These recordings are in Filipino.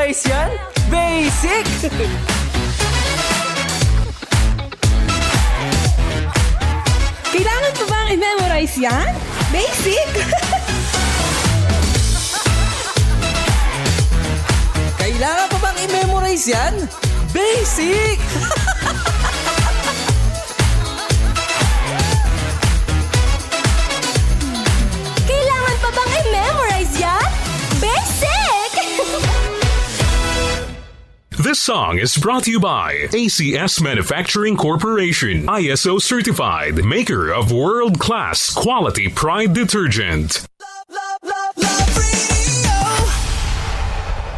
i-memorize yan? Basic! Kailangan pa bang i-memorize yan? Basic! Kailangan pa bang i-memorize yan? Basic! Kailangan pa bang i-memorize yan? Basic! This song is brought to you by ACS Manufacturing Corporation, ISO certified, maker of world-class quality Pride detergent.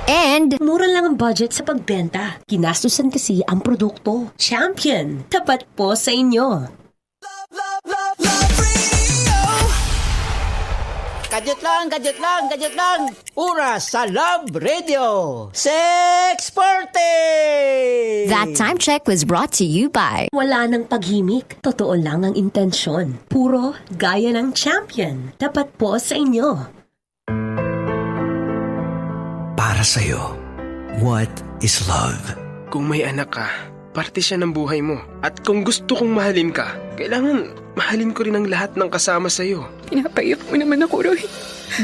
And mura lang ang budget sa pagbenta. Ginastusan kasi ang produkto. Champion, tapat po sa inyo. Gadget lang. Oras sa Love Radio. Sex Party! That time check was brought to you by... Wala nang paghimik. Totoo lang ang intensyon. Puro gaya ng champion. Tapat po sa inyo. Para sa'yo, what is love? Kung may anak ka, parte siya ng buhay mo. At kung gusto kong mahalin ka, kailangan mahalin ko rin ang lahat ng kasama sa'yo. Pinapaiyak mo naman ako, Roy.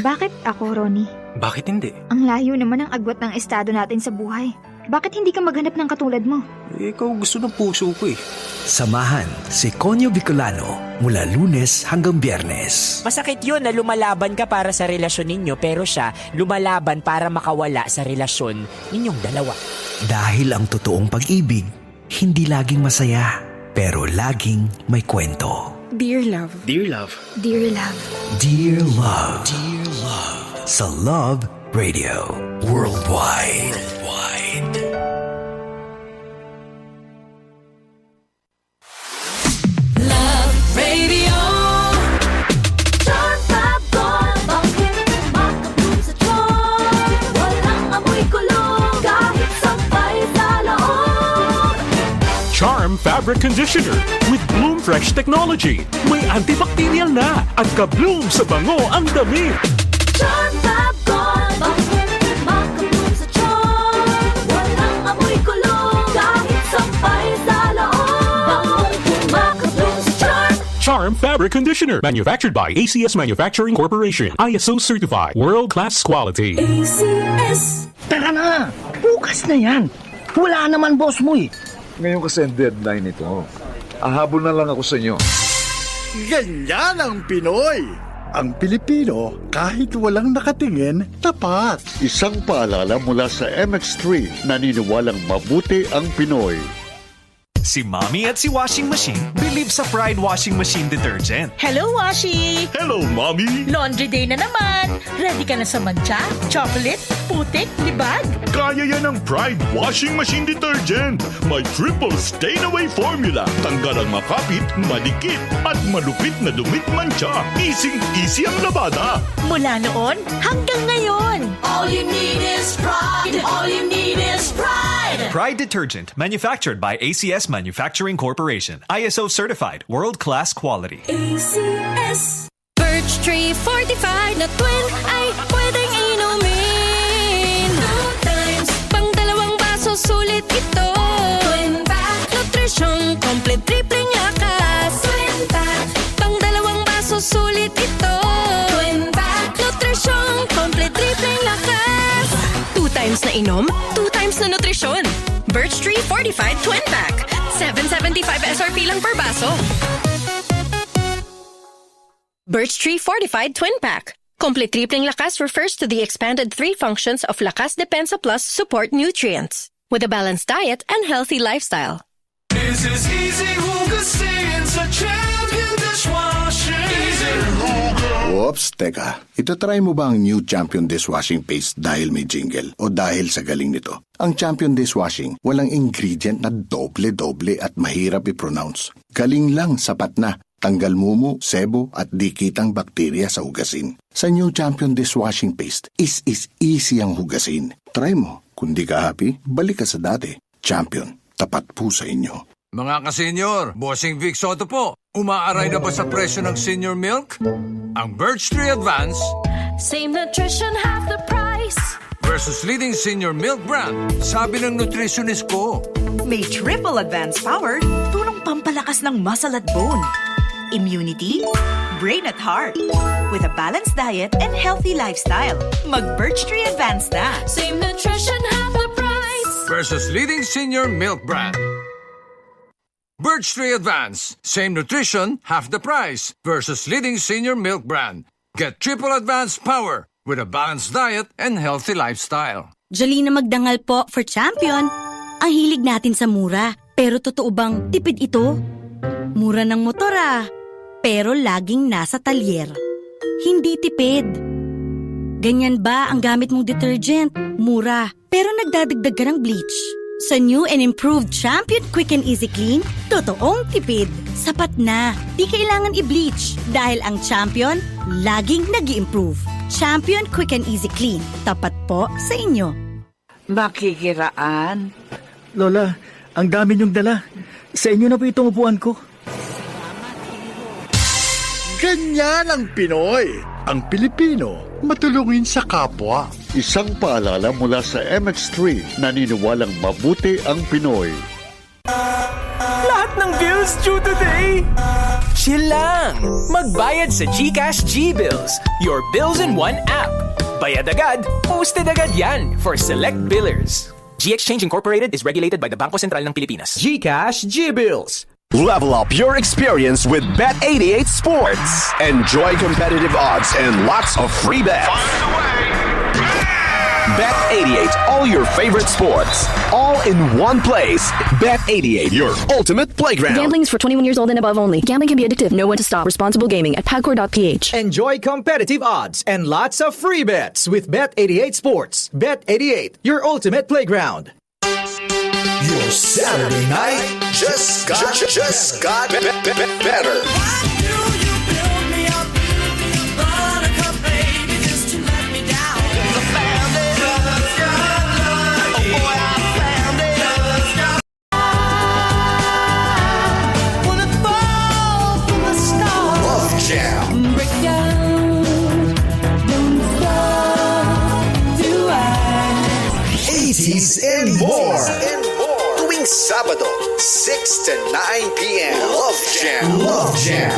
Bakit ako, Ronnie? Bakit hindi? Ang layo naman ng agwat ng estado natin sa buhay. Bakit hindi ka maghanap ng katulad mo? Ikaw gusto ng puso ko eh. Samahan si Conyo Bicolano mula Lunes hanggang Biyernes. Masakit yun na lumalaban ka para sa relasyon ninyo pero siya lumalaban para makawala sa relasyon ninyong dalawa. Dahil ang totoong pag-ibig, hindi laging masaya, pero laging may kwento. Dear love. Dear love. Dear love. Dear Love. Dear Love. Sa Love Radio. Worldwide. Love Radio. Charm Fab bakit makabloom sa charm? Walang amoy kulong kahit sabay sa loob. Charm Fabric Conditioner with Bloom Fresh Technology. May antibacterial na at ka-bloom sa bango ang damit. Charm Fab bakit makabloom sa charm? Walang amoy kulong kahit sabay sa loob. Makabloom sa charm. Charm Fabric Conditioner. Manufactured by ACS Manufacturing Corporation. ISO certified. World-class quality. ACS. Tara na! Bukas na yan! Wala naman boss mo eh! Ngayon kasi ang deadline nito. Ahabol na lang ako sa inyo. Ganyan ang Pinoy! Ang Pilipino, kahit walang nakatingin, tapat. Isang paalala mula sa MX3, naniniwalang mabuti ang Pinoy. Si Mommy at si Washing Machine believe sa Pride Washing Machine Detergent. Hello, Washi! Hello, Mommy! Laundry day na naman. Ready ka na sa mancha, chocolate, putik, libag? Kaya yan ang Pride Washing Machine Detergent. May triple stain-away formula. Tanggal ang makapit, madikit, at malupit na dumit mancha. Easy ang labada. Mula noon hanggang ngayon. All you need is pride. All you need is pride. Pride Detergent, manufactured by ACS Manufacturing Corporation. ISO certified, world-class quality. ACS. Birch Tree Fortified na twin ay pwedeng inumin. 2 times. Pang 2 baso, sulit ito. Twin pack. Nutrition, complete tripling lakas. Twin pack. Pang 2 baso, sulit ito. Twin pack. Nutrition, complete tripling lakas. 2 times na inom, 2 times na nutrisyon. Birch Tree Fortified Twin Pack. 7.75 SRP lang per baso. Birch Tree Fortified Twin Pack. Complete tripling lakas refers to the expanded 3 functions of Lakas Depensa Plus support nutrients. With a balanced diet and healthy lifestyle. This is easy hugasin sa Champion Dishwashing. Easy hugas. Oops, teka. Itatry mo ba ang new Champion Dishwashing Paste dahil may jingle o dahil sa galing nito? Ang Champion Dishwashing, walang ingredient na doble-doble at mahirap i-pronounce. Galing lang, sapat na. Tanggal mumu, sebo at dikitang bakterya sa hugasin. Sa new Champion Dishwashing Paste, is easy ang hugasin. Try mo. Kung di ka happy, balik ka sa dati. Champion, tapat po sa inyo. Mga ka-senior, Bossing Vic Soto po. Umaaray na ba sa presyo ng senior milk? Ang Birch Tree Advance. Same nutrition, half the price. versus leading senior milk brand. Sabi ng nutritionist ko. May triple advanced power, tulong pampalakas ng muscle at bone, immunity, brain at heart. With a balanced diet and healthy lifestyle, mag-Birch Tree Advanced na. Same nutrition, half the price. Versus leading senior milk brand. Birch Tree Advance. Same nutrition, half the price. Versus leading senior milk brand. Get triple advanced power with a balanced diet and healthy lifestyle. Jolina Magdangal po for champion. Ang hilig natin sa mura. Pero totoo bang tipid ito? Mura ng motor pero laging nasa talyer. Hindi tipid. Ganyan ba ang gamit mong detergent? Mura, pero nagdadagdag ka ng bleach. Sa new and improved Champion Quick and Easy Clean, totoong tipid. Sapat na, di kailangan i-bleach dahil ang Champion laging nag-i-improve. Champion Quick and Easy Clean, tapat po sa inyo. Makikiraan? Lola, ang dami niyong dala. Sa inyo na po itong upuan ko. Ganyan ang Pinoy. Ang Pilipino, matulungin sa kapwa. Isang paalala mula sa MX3, naniniwalang mabuti ang Pinoy. Lahat ng bills due today? Chill lang! Magbayad sa GCash G-Bills. Your bills in one app. Bayad agad, posted agad yan for select billers. G-Exchange Incorporated is regulated by the Bangko Sentral ng Pilipinas. GCash G-Bills. Level up your experience with Bet88 Sports. Enjoy competitive odds and lots of free bets. Bet88, all your favorite sports, all in one place. Bet88, your ultimate playground. Gambling is for 21 years old and above only. Gambling can be addictive. Know when to stop. Responsible gaming at pagcor.ph. Enjoy competitive odds and lots of free bets with Bet88 Sports. Bet88, your ultimate playground. Your Saturday night just got better. Love Jam. Break down, don't stop, do I? 80s and more. Tuwing Sabado, 6 to 9 p.m. Love Jam. Love Jam.